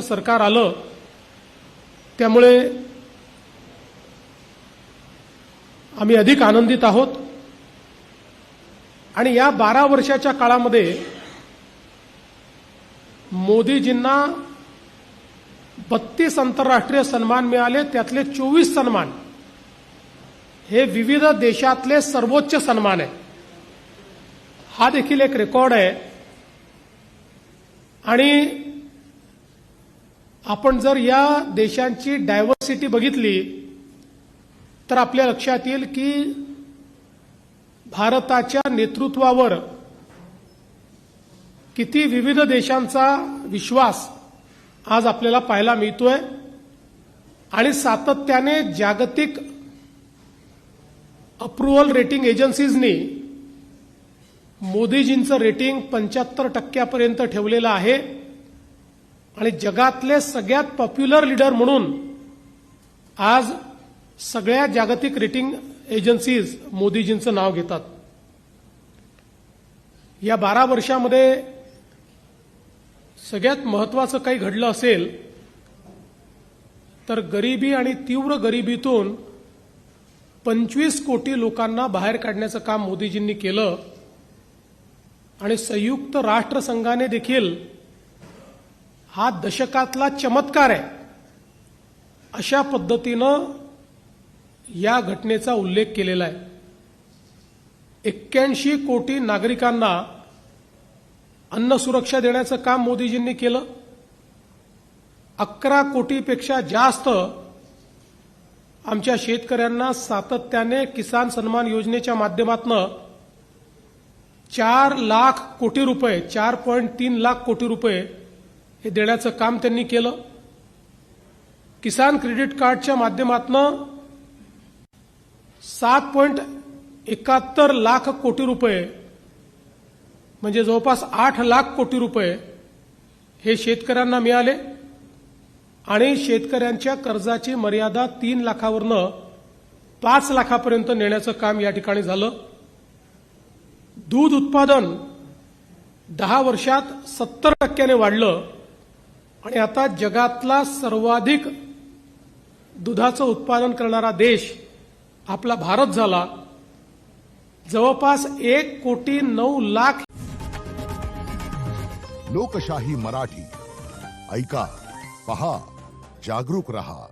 सरकार आलं त्यामुळे आम्ही अधिक आनंदित आहोत आणि या 12 वर्षाच्या काळामध्ये मोदीजींना 32 आंतरराष्ट्रीय सन्मान मिळाले, त्यातले 24 सन्मान हे विविध देशातले सर्वोच्च सन्मान आहे। हा देखील एक रेकॉर्ड आहे आणि आपण जर या देशांची डायव्हर्सिटी बघितली तर आपल्या लक्षात येईल की भारताच्या नेतृत्वावर किती विविध देशांचा विश्वास आज आपल्याला पाहायला मिळतोय आणि सातत्याने जागतिक अप्रूव्हल रेटिंग एजन्सीजनी मोदीजींचं रेटिंग 75% पर्यंत ठेवलेलं आहे आणि जगातले सगळ्यात पॉप्युलर लीडर म्हणून आज सगळ्या जागतिक रेटिंग एजन्सीज मोदीजींचं नाव घेतात। या 12 वर्षामध्ये सगळ्यात महत्त्वाचं काही घडलं असेल तर गरिबी आणि तीव्र गरिबीतून 25 कोटी लोकांना बाहेर काढण्याचं काम मोदीजींनी केलं आणि संयुक्त राष्ट्रसंघाने देखील हा दशकातला चमत्कार आहे अशा पद्धतीनं या घटनेचा उल्लेख केलेला आहे। 81 कोटी नागरिकांना अन्न सुरक्षा देण्याचं काम मोदीजींनी केलं। 11 कोटीपेक्षा जास्त आमच्या शेतकऱ्यांना सातत्याने किसान सन्मान योजनेच्या माध्यमातून 4 लाख कोटी रुपये 4.3 लाख कोटी रुपये हे देण्याचं काम त्यांनी केलं। किसान क्रेडिट कार्डच्या माध्यमातून 7.71 लाख कोटी रुपये म्हणजे जवळपास 8 लाख कोटी रुपये हे शेतकऱ्यांना मिळाले आणि शेतकऱ्यांच्या कर्जाची मर्यादा 3 लाखावरनं 5 लाखापर्यंत नेण्याचं काम या ठिकाणी झालं। दूध उत्पादन 10 वर्षात 70% वाढलं आणि आता जगातला सर्वाधिक दुधाचं उत्पादन करणारा देश आपला भारत झाला। जवळपास 1,09,00,000 लोकशाही मराठी ऐका, पहा, जागरूक रहा।